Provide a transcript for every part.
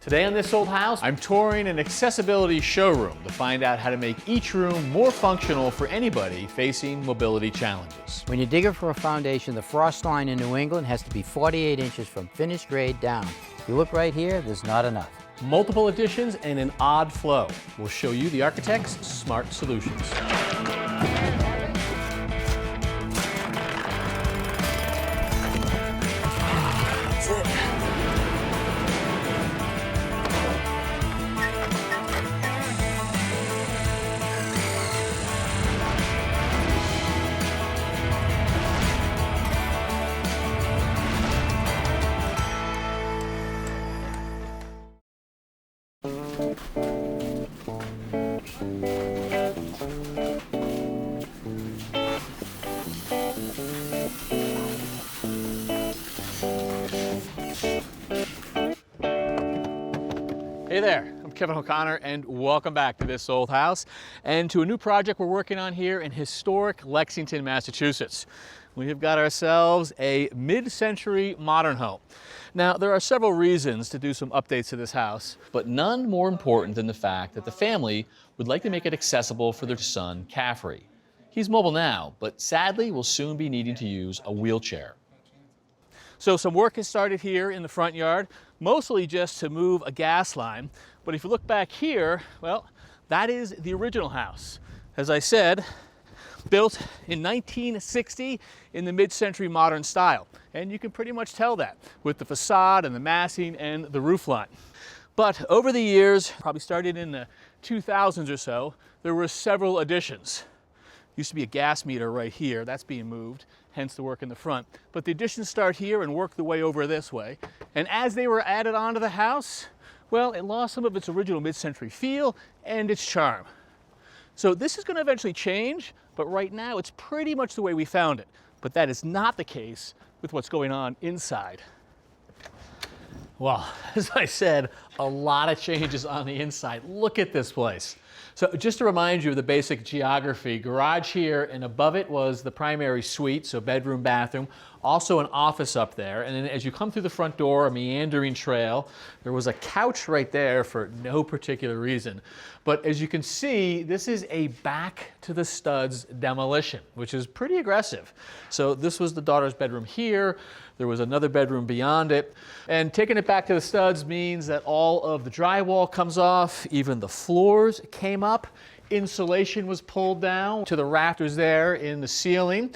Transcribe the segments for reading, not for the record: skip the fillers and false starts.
Today on This Old House, I'm touring an accessibility showroom to find out how to make each room more functional for anybody facing mobility challenges. When you're digging for a foundation, the frost line in New England has to be 48 inches from finished grade down. If you look right here, there's not enough. Multiple additions and an odd flow. We'll show you the architect's smart solutions. Hey there, I'm Kevin O'Connor and welcome back to This Old House and to a new project we're working on here in historic Lexington, Massachusetts. We have got ourselves a mid-century modern home. Now, there are several reasons to do some updates to this house, but none more important than the fact that the family would like to make it accessible for their son, Caffrey. He's mobile now, but sadly will soon be needing to use a wheelchair. So some work has started here in the front yard, mostly just to move a gas line. But if you look back here, well, that is the original house. As I said, built in 1960 in the mid-century modern style. And you can pretty much tell that with the facade and the massing and the roof line. But over the years, probably started in the 2000s or so, there were several additions. Used to be a gas meter right here, that's being moved, hence the work in the front. But the additions start here and work the way over this way. And as they were added onto the house, well, it lost some of its original mid-century feel and its charm. So this is going to eventually change, but right now it's pretty much the way we found it. But that is not the case with what's going on inside. Well, as I said, a lot of changes on the inside. Look at this place. So just to remind you of the basic geography, garage here, and above it was the primary suite, so bedroom, bathroom, also an office up there. And then as you come through the front door, a meandering trail, there was a couch right there for no particular reason. But as you can see, this is a back to the studs demolition, which is pretty aggressive. So this was the daughter's bedroom here. There was another bedroom beyond it. And taking it back to the studs means that all of the drywall comes off, even the floors came up. Insulation was pulled down to the rafters there in the ceiling.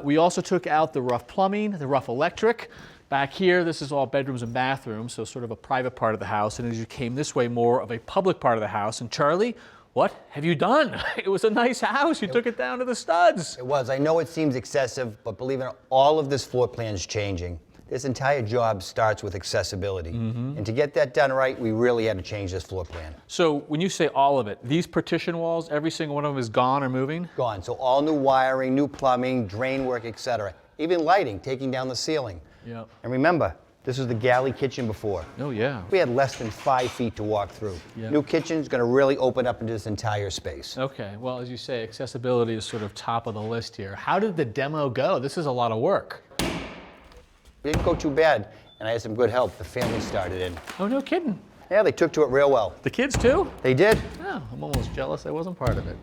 We also took out the rough plumbing, the rough electric. Back here, this is all bedrooms and bathrooms, so sort of a private part of the house. And as you came this way, more of a public part of the house. And Charlie, what have you done? It was a nice house. You took it down to the studs. It was. I know it seems excessive, but believe it or not, all of this floor plan is changing. This entire job starts with accessibility. And to get that done right, we really had to change this floor plan. So when you say all of it, these partition walls, every single one of them is gone or moving? Gone. So all new wiring, new plumbing, drain work, etc. Even lighting, taking down the ceiling. Yep. And remember, this was the galley kitchen before. Oh, yeah. We had less than 5 feet to walk through. Yep. New kitchen's going to really open up into this entire space. Okay, well, as you say, accessibility is sort of top of the list here. How did the demo go? This is a lot of work. It didn't go too bad, and I had some good help. The family started in. Oh, no kidding. Yeah, they took to it real well. The kids too? They did. Oh, I'm almost jealous I wasn't part of it.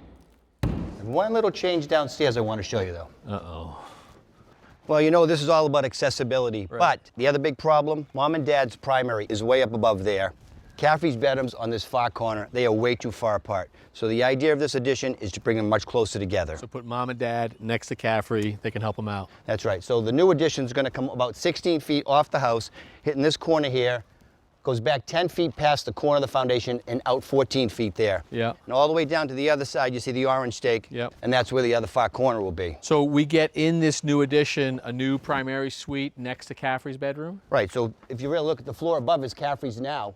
And one little change downstairs I want to show you, though. Uh-oh. Well, you know, this is all about accessibility, Right. but the other big problem, Mom and Dad's primary is way up above there. Caffrey's bedrooms on this far corner, they are way too far apart. So the idea of this addition is to bring them much closer together. So put Mom and Dad next to Caffrey. They can help them out. That's right. So the new addition is going to come about 16 feet off the house, hitting this corner here, goes back 10 feet past the corner of the foundation and out 14 feet there. Yeah. And all the way down to the other side, you see the orange stake, Yep. and that's where the other far corner will be. So we get in this new addition a new primary suite next to Caffrey's bedroom? Right, so if you really look at the floor above is Caffrey's now,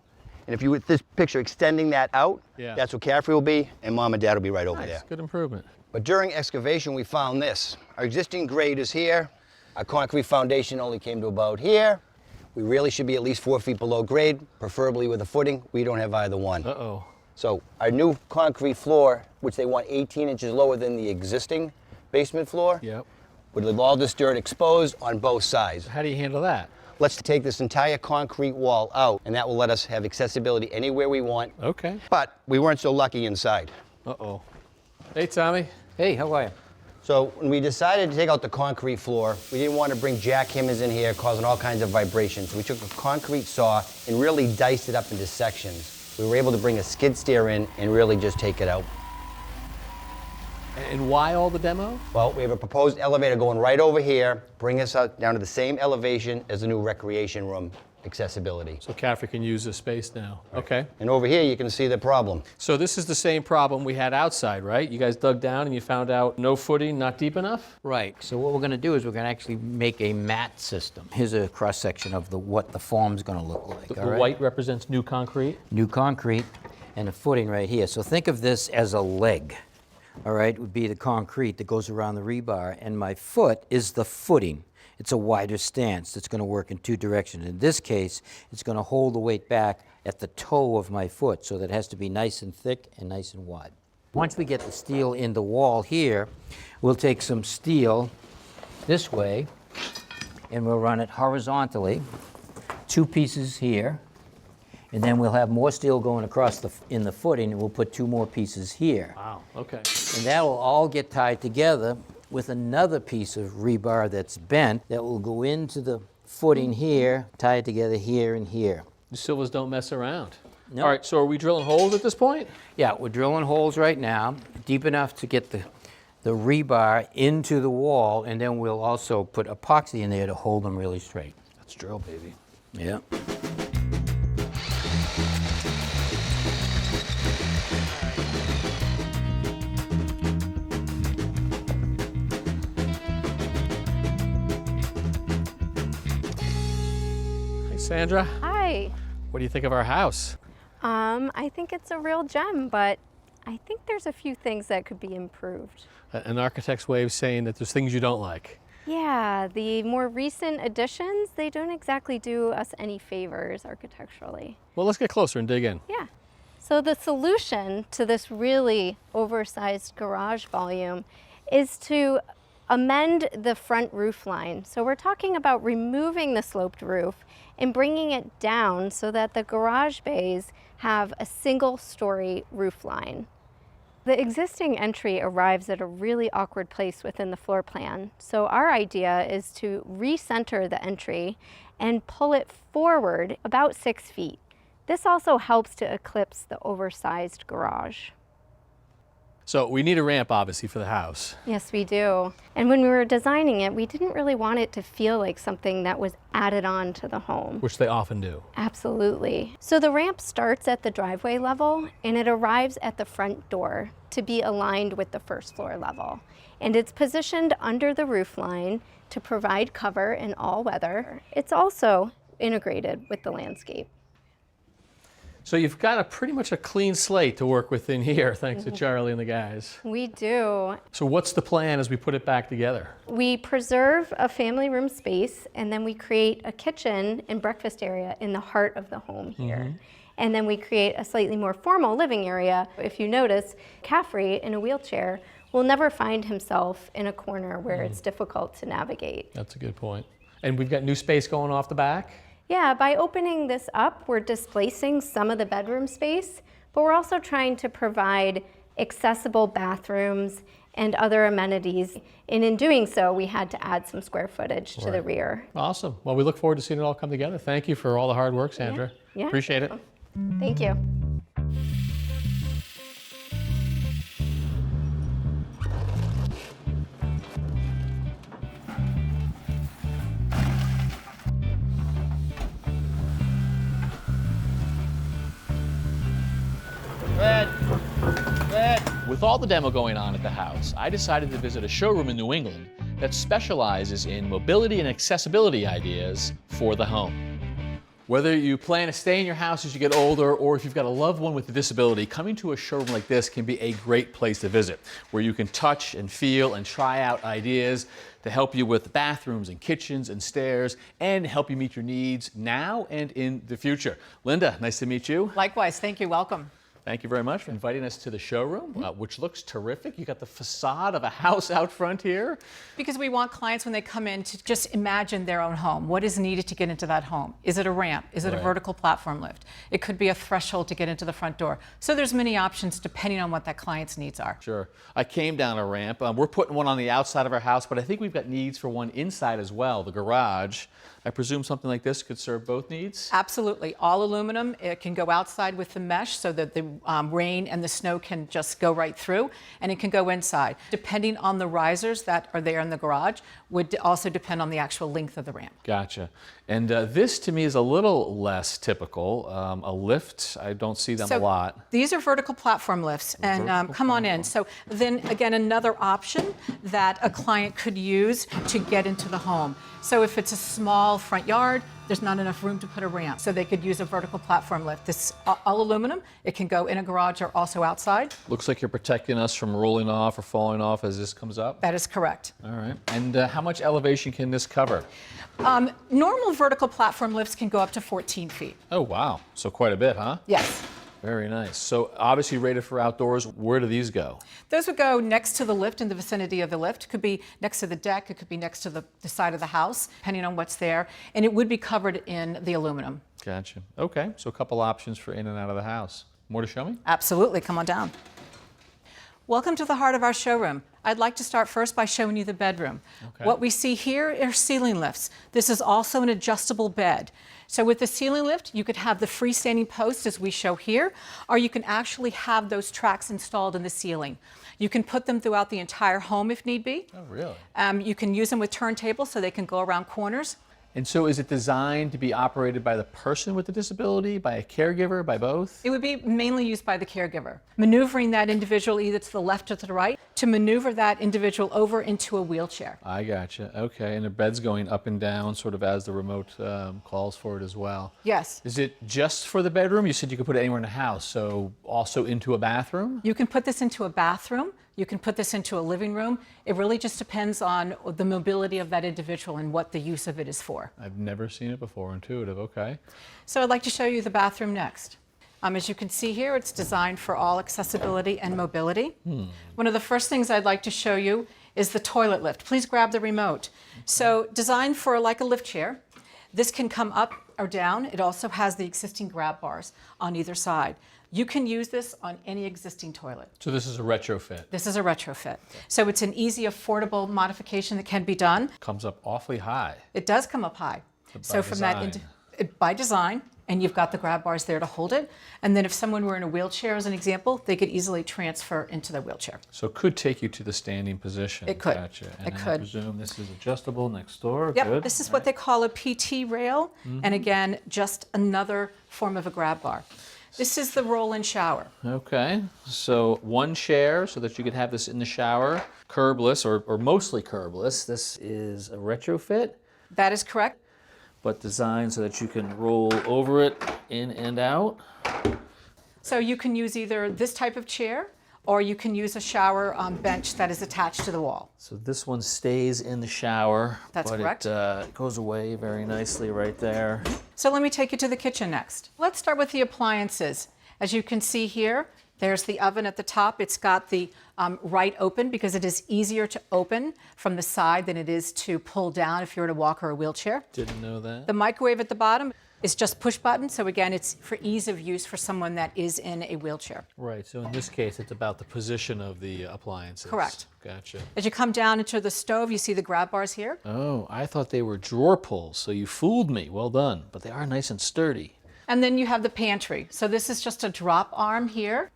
and if you, with this picture, extending that out, Yeah. that's where Caffrey will be, and Mom and Dad will be right over Nice, there. good improvement. But during excavation, we found this. Our existing grade is here. Our concrete foundation only came to about here. We really should be at least 4 feet below grade, preferably with a footing. We don't have either one. Uh-oh. So our new concrete floor, which they want 18 inches lower than the existing basement floor, Yep. would leave all this dirt exposed on both sides. How do you handle that? Let's take this entire concrete wall out, and that will let us have accessibility anywhere we want. Okay. But we weren't so lucky inside. Uh-oh. Hey, Tommy. Hey, how are you? So when we decided to take out the concrete floor, we didn't want to bring jackhammers in here causing all kinds of vibrations. So we took a concrete saw and really diced it up into sections. We were able to bring a skid steer in and really just take it out. And why all the demo? Well, we have a proposed elevator going right over here, bring us out down to the same elevation as the new recreation room accessibility. So Caffrey can use this space now. Okay. And over here, you can see the problem. So this is the same problem we had outside, right? You guys dug down and you found out no footing, not deep enough? Right. So what we're going to do is we're going to actually make a mat system. Here's a cross section of what the form's going to look like. The all right? white represents new concrete. New concrete and a footing right here. So think of this as a leg. All right, would be the concrete that goes around the rebar, and my foot is the footing. It's a wider stance that's going to work in two directions. In this case, it's going to hold the weight back at the toe of my foot, so that it has to be nice and thick and nice and wide. Once we get the steel in the wall here, we'll take some steel this way, and we'll run it horizontally, 2 pieces here, and then we'll have more steel going across in the footing, and we'll put 2 more pieces here. Wow, okay. And that will all get tied together with another piece of rebar that's bent that will go into the footing here, tie it together here and here. The Silvas don't mess around. No. All right, so are we drilling holes at this point? Yeah, we're drilling holes right now, deep enough to get the rebar into the wall, and then we'll also put epoxy in there to hold them really straight. Let's drill, baby. Yeah. Sandra, Hi. what do you think of our house? I think it's a real gem, but I think there's a few things that could be improved. An architect's way of saying that there's things you don't like. Yeah, the more recent additions, they don't exactly do us any favors architecturally. Well, let's get closer and dig in. Yeah. So the solution to this really oversized garage volume is to amend the front roof line. So we're talking about removing the sloped roof and bringing it down so that the garage bays have a single story roof line. The existing entry arrives at a really awkward place within the floor plan. So our idea is to recenter the entry and pull it forward about 6 feet. This also helps to eclipse the oversized garage. So we need a ramp, obviously, for the house. Yes, we do. And when we were designing it, we didn't really want it to feel like something that was added on to the home. Which they often do. Absolutely. So the ramp starts at the driveway level and it arrives at the front door to be aligned with the first floor level. And it's positioned under the roof line to provide cover in all weather. It's also integrated with the landscape. So you've got pretty much a clean slate to work with in here, thanks to Charlie and the guys. We do. So what's the plan as we put it back together? We preserve a family room space and then we create a kitchen and breakfast area in the heart of the home here. And then we create a slightly more formal living area. If you notice, Caffrey in a wheelchair will never find himself in a corner where it's difficult to navigate. That's a good point. And we've got new space going off the back? Yeah, by opening this up, we're displacing some of the bedroom space, but we're also trying to provide accessible bathrooms and other amenities. And in doing so, we had to add some square footage to the rear. Awesome. Well, we look forward to seeing it all come together. Thank you for all the hard work, Sandra. Yeah. Appreciate it. Thank you. With all the demo going on at the house, I decided to visit a showroom in New England that specializes in mobility and accessibility ideas for the home. Whether you plan to stay in your house as you get older or if you've got a loved one with a disability, coming to a showroom like this can be a great place to visit, where you can touch and feel and try out ideas to help you with bathrooms and kitchens and stairs and help you meet your needs now and in the future. Linda, nice to meet you. Likewise, thank you, welcome. Thank you very much for inviting us to the showroom, which looks terrific. You got the facade of a house out front here. Because we want clients when they come in to just imagine their own home. What is needed to get into that home? Is it a ramp? Is it a vertical platform lift? It could be a threshold to get into the front door. So there's many options depending on what that client's needs are. Sure. I came down a ramp. We're putting one on the outside of our house, but I think we've got needs for one inside as well, the garage. I presume something like this could serve both needs? Absolutely. All aluminum. It can go outside with the mesh so that the rain and the snow can just go right through, and it can go inside. Depending on the risers that are there in the garage would also depend on the actual length of the ramp. Gotcha. And this to me is a little less typical. A lift, I don't see them a lot. These are vertical platform lifts, and come on in. So then again, another option that a client could use to get into the home. So if it's a small front yard, there's not enough room to put a ramp, so they could use a vertical platform lift. This all aluminum. It can go in a garage or also outside. Looks like you're protecting us from rolling off or falling off as this comes up. That is correct. All right. And how much elevation can this cover? Normal vertical platform lifts can go up to 14 feet. Oh, wow. So quite a bit, huh? Yes. Very nice. So obviously rated for outdoors. Where do these go? Those would go next to the lift, in the vicinity of the lift. It could be next to the deck. It could be next to the side of the house, depending on what's there. And it would be covered in the aluminum. Gotcha. Okay. So a couple options for in and out of the house. More to show me? Absolutely. Come on down. Welcome to the heart of our showroom. I'd like to start first by showing you the bedroom. Okay. What we see here are ceiling lifts. This is also an adjustable bed. So with the ceiling lift, you could have the freestanding post as we show here, or you can actually have those tracks installed in the ceiling. You can put them throughout the entire home if need be. Oh, really? You can use them with turntables so they can go around corners. And so is it designed to be operated by the person with the disability, by a caregiver, by both? It would be mainly used by the caregiver, maneuvering that individual either to the left or to the right to maneuver that individual over into a wheelchair. I gotcha. Okay. And the bed's going up and down sort of as the remote calls for it as well. Yes. Is it just for the bedroom? You said you could put it anywhere in the house, so also into a bathroom? You can put this into a bathroom. You can put this into a living room. It really just depends on the mobility of that individual and what the use of it is for. I've never seen it before. Intuitive. Okay. So I'd like to show you the bathroom next. As you can see here, it's designed for all accessibility and mobility. One of the first things I'd like to show you is the toilet lift. Please grab the remote. So designed for like a lift chair. This can come up or down. It also has the existing grab bars on either side. You can use this on any existing toilet. So this is a retrofit. This is a retrofit. So it's an easy, affordable modification that can be done. Comes up awfully high. It does come up high. So from that, by design, and you've got the grab bars there to hold it. And then if someone were in a wheelchair, as an example, they could easily transfer into the wheelchair. So it could take you to the standing position. It could. Gotcha. And It I could. presume this is adjustable next door. Yep, Good. this is what they call a PT rail. And again, just another form of a grab bar. This is the roll-in shower. Okay, so one chair so that you could have this in the shower, curbless or mostly curbless. This is a retrofit, That is correct. but designed so that you can roll over it in and out. So you can use either this type of chair, or you can use a shower bench that is attached to the wall. So this one stays in the shower, That's but correct. it goes away very nicely right there. So let me take you to the kitchen next. Let's start with the appliances. As you can see here, there's the oven at the top. It's got the right open because it is easier to open from the side than it is to pull down if you're in a walker or a wheelchair. Didn't know that. The microwave at the bottom is just push button. So again, it's for ease of use for someone that is in a wheelchair. Right, so in this case, it's about the position of the appliances. Correct. Gotcha. As you come down into the stove, you see the grab bars here. Oh, I thought they were drawer pulls, so you fooled me. Well done. But they are nice and sturdy. And then you have the pantry. So this is just a drop arm here.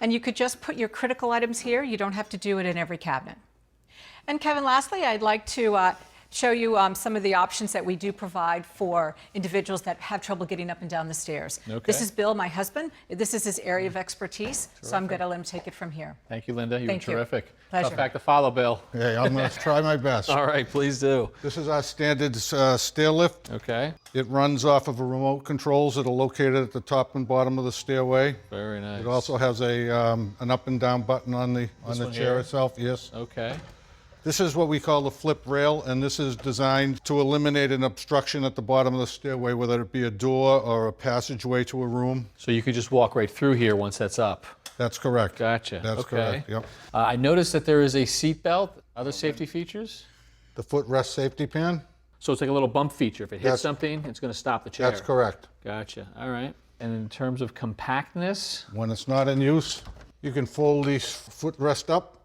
And you could just put your critical items here. You don't have to do it in every cabinet. And Kevin, lastly, I'd like to show you some of the options that we do provide for individuals that have trouble getting up and down the stairs. Okay. This is Bill, my husband. This is his area of expertise, so I'm going to let him take it from here. Thank you, Linda. You were Thank you. terrific. Pleasure. Tough act to follow, Bill. Hey, I'm going to try my best. All right, please do. This is our standard stair lift. Okay, It runs off of a remote controls that are located at the top and bottom of the stairway. very nice. It also has an up and down button on the one chair here? itself. Yes. Okay. This is what we call the flip rail, and this is designed to eliminate an obstruction at the bottom of the stairway, whether it be a door or a passageway to a room. So you could just walk right through here once that's up. That's correct. Gotcha. That's okay. correct, yep. I noticed that there is a seat belt. Other safety features? The footrest safety pan? So it's like a little bump feature. If it hits That's- something, it's going to stop the chair. That's correct. Gotcha. All right. And in terms of compactness, When it's not in use, you can fold these footrest up.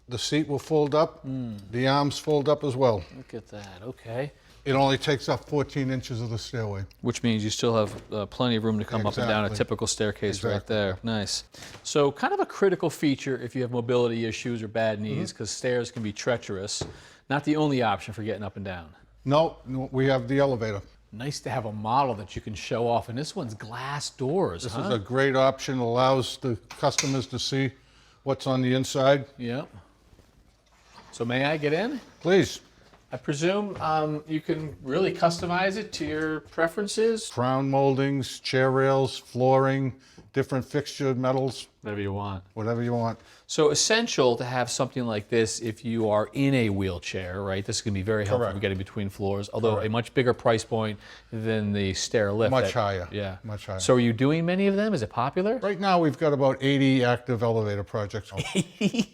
The seat will fold up. The arms fold up as well. look at that. Okay. It only takes up 14 inches of the stairway. Which means you still have plenty of room to come up and down a Exactly. typical staircase right Exactly. there. Nice. So kind of a critical feature if you have mobility issues or bad knees, because stairs can be treacherous. Not the only option for getting up and down. No, we have the elevator. Nice to have a model that you can show off, and this one's glass doors, This huh? is a great option, allows the customers to see what's on the inside. Yep. So may I get in? Please, I presume you can really customize it to your preferences. crown moldings, chair rails, flooring, different fixture metals, Whatever you want. whatever you want. So essential to have something like this if you are in a wheelchair, right? This can be very helpful Correct. for getting between floors, although a much bigger price point than the stair lift. Much higher. Yeah. Much higher. So are you doing many of them? Is it popular? Right now, we've got about 80 active elevator projects.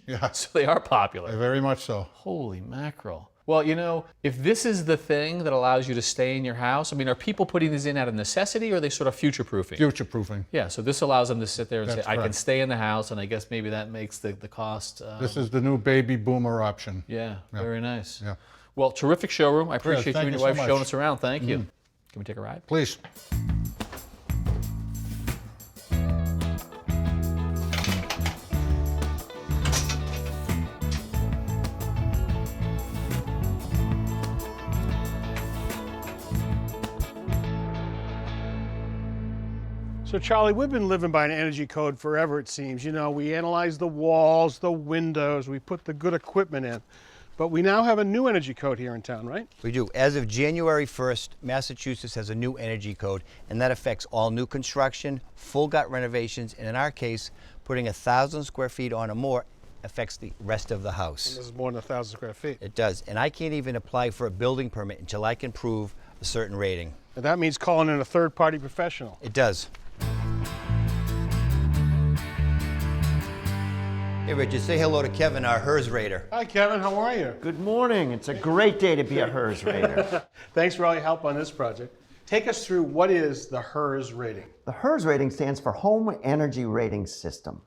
Yeah, So they are popular. very much so. Holy mackerel. Well, you know, if this is the thing that allows you to stay in your house, I mean, are people putting these in out of necessity or are they sort of future-proofing? Future-proofing. Yeah, so this allows them to sit there and That's say, I can correct. stay in the house, and I guess maybe that makes the cost. This is the new baby boomer option. Yeah, very nice. Yeah. Well, terrific showroom. I appreciate you thank and you your so wife showing much. us around. Thank you. Can we take a ride? Please. So Charlie, we've been living by an energy code forever, it seems. You know, we analyze the walls, the windows, we put the good equipment in. But we now have a new energy code here in town, right? We do. As of January 1st, Massachusetts has a new energy code, and that affects all new construction, full gut renovations, and in our case, putting 1,000 square feet on or more affects the rest of the house. This is more than 1,000 square feet. It does. And I can't even apply for a building permit until I can prove a certain rating. And that means calling in a third-party professional. It does. Hey, Richard, say hello to Kevin, our HERS rater. Hi, Kevin. How are you? Good morning. It's a great day to be a HERS rater. Thanks for all your help on this project. Take us through what is the HERS rating. The HERS rating stands for Home Energy Rating System.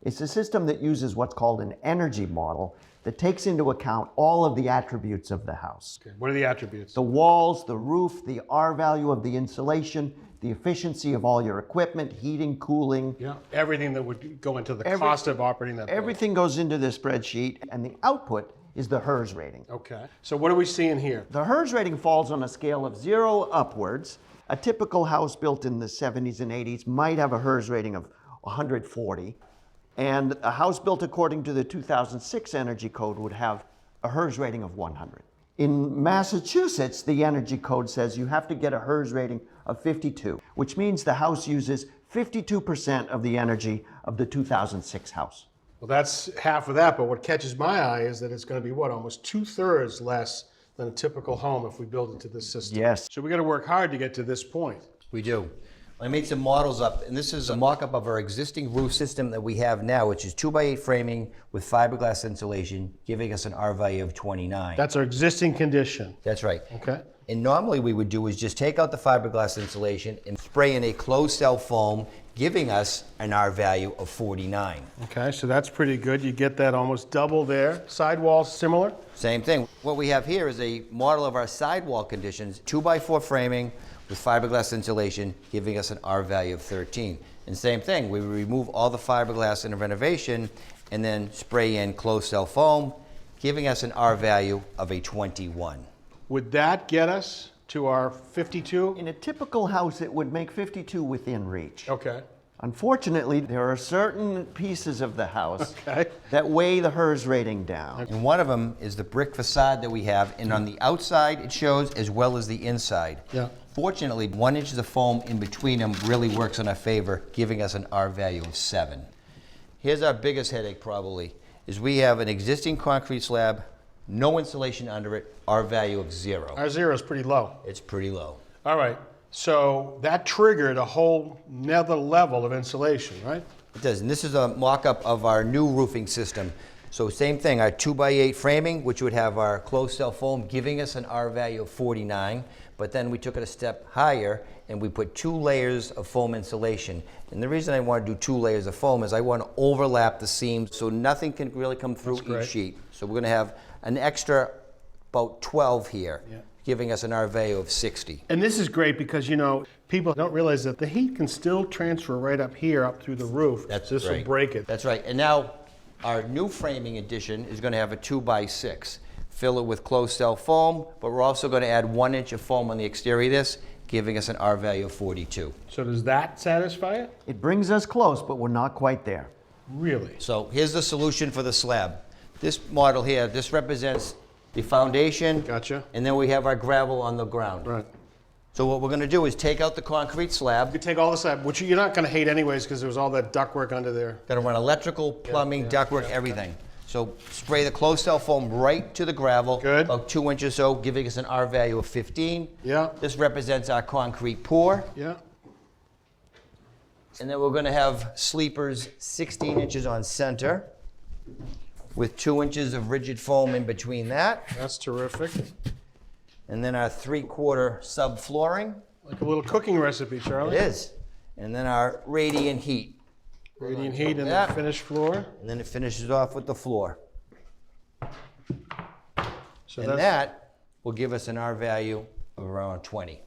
It's a system that uses what's called an energy model that takes into account all of the attributes of the house. Okay, what are the attributes? The walls, the roof, the R value of the insulation, the efficiency of all your equipment, heating, cooling. Yeah, everything that would go into the cost of operating that building. Everything goes into this spreadsheet, and the output is the HERS rating. Okay. So what are we seeing here? The HERS rating falls on a scale of 0 upwards. A typical house built in the 70s and 80s might have a HERS rating of 140. And a house built according to the 2006 Energy Code would have a HERS rating of 100. In Massachusetts, the Energy Code says you have to get a HERS rating of 52, which means the house uses 52% of the energy of the 2006 house. Well, that's half of that, but what catches my eye is that it's going to be, what, almost 2/3 less than a typical home if we build it to this system. Yes. So we got to work hard to get to this point. We do. I made some models up, and this is a mock-up of our existing roof system that we have now, which is 2x8 framing with fiberglass insulation, giving us an R value of 29. That's our existing condition. That's right. Okay. And normally we would do is just take out the fiberglass insulation and spray in a closed cell foam, giving us an R value of 49. Okay, so that's pretty good. You get that almost double there. Sidewalls similar? Same thing. What we have here is a model of our sidewall conditions, 2x4 framing with fiberglass insulation, giving us an R value of 13. And same thing, we remove all the fiberglass in a renovation and then spray in closed cell foam, giving us an R value of a 21. Would that get us to our 52? In a typical house, it would make 52 within reach. Okay. Unfortunately, there are certain pieces of the house Okay. that weigh the HERS rating down. And one of them is the brick facade that we have, and on the outside it shows as well as the inside. Yeah. Fortunately, 1 inch of foam in between them really works in our favor, giving us an R value of 7. Here's our biggest headache probably, is we have an existing concrete slab, no insulation under it, R value of 0. Our 0 is pretty low. It's pretty low. All right, so that triggered a whole another level of insulation, right? It does, and this is a mock-up of our new roofing system. So same thing, our 2x8 framing, which would have our closed cell foam, giving us an R value of 49, but then we took it a step higher and we put 2 layers of foam insulation. And the reason I want to do 2 layers of foam is I want to overlap the seams so nothing can really come through each sheet. So we're going to have an extra about 12 here, giving us an R value of 60. And this is great because, you know, people don't realize that the heat can still transfer right up here, up through the roof. This will break it. That's right. And now our new framing addition is going to have a 2x6. Fill it with closed cell foam, but we're also going to add 1 inch of foam on the exterior of this, giving us an R value of 42. So does that satisfy it? It brings us close, but we're not quite there. Really? So here's the solution for the slab. This model here, this represents the foundation. Gotcha. And then we have our gravel on the ground. Right. So what we're going to do is take out the concrete slab. You take all the slab, which you're not going to hate anyways because there was all that ductwork under there. Got to run electrical, plumbing, ductwork, everything. So spray the closed cell foam right to the gravel. Good. About 2 inches or so, giving us an R value of 15. Yeah. This represents our concrete pour. Yeah. And then we're going to have sleepers 16 inches on center with 2 inches of rigid foam in between that. That's terrific. And then our 3/4 subflooring. Like a little cooking recipe, Charlie. It is. And then our radiant heat. Radiant heat and the that. finished floor. And then it finishes off with the floor. So And that will give us an R value of around 20.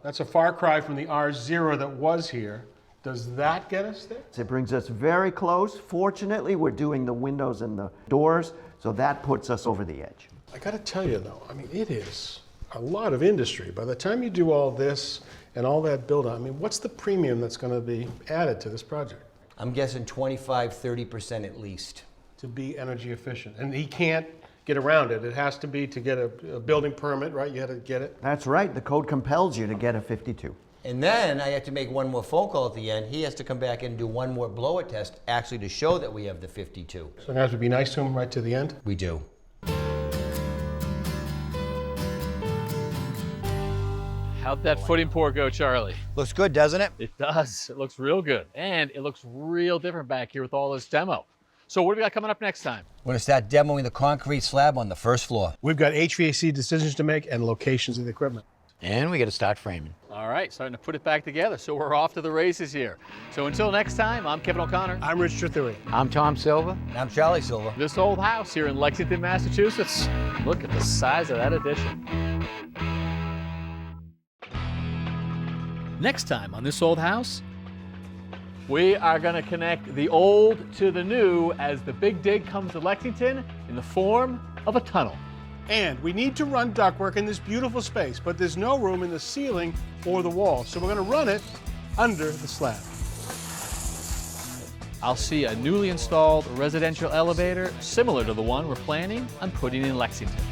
that's a far cry from the R0 that was here. Does that get us there? It brings us very close. Fortunately, we're doing the windows and the doors, so that puts us over the edge. I got to tell you though, I mean, it is a lot of industry. By the time you do all this and all that build up, I mean, what's the premium that's going to be added to this project? I'm guessing 25–30% at least. To be energy efficient. And he can't get around it. It has to be to get a building permit, right? You had to get it. That's right. The code compels you to get a 52. And then I have to make one more phone call at the end. He has to come back and do one more blower test actually to show that we have the 52. So now to be nice to him right to the end. We do. How'd that footing pour go, Charlie? Looks good, doesn't it? It does. It looks real good. And it looks real different back here with all this demo. So what do we got coming up next time? We're gonna start demoing the concrete slab on the first floor. We've got HVAC decisions to make and locations of the equipment. And we got to start framing. All right, starting to put it back together. So we're off to the races here. So until next time, I'm Kevin O'Connor. I'm Richard Trethewey. I'm Tom Silva. And I'm Charlie Silva. This old house here in Lexington, Massachusetts. Look at the size of that addition. Next time on This Old House, we are going to connect the old to the new as the big dig comes to Lexington in the form of a tunnel. And we need to run ductwork in this beautiful space, but there's no room in the ceiling or the wall. So we're going to run it under the slab. I'll see a newly installed residential elevator similar to the one we're planning on putting in Lexington.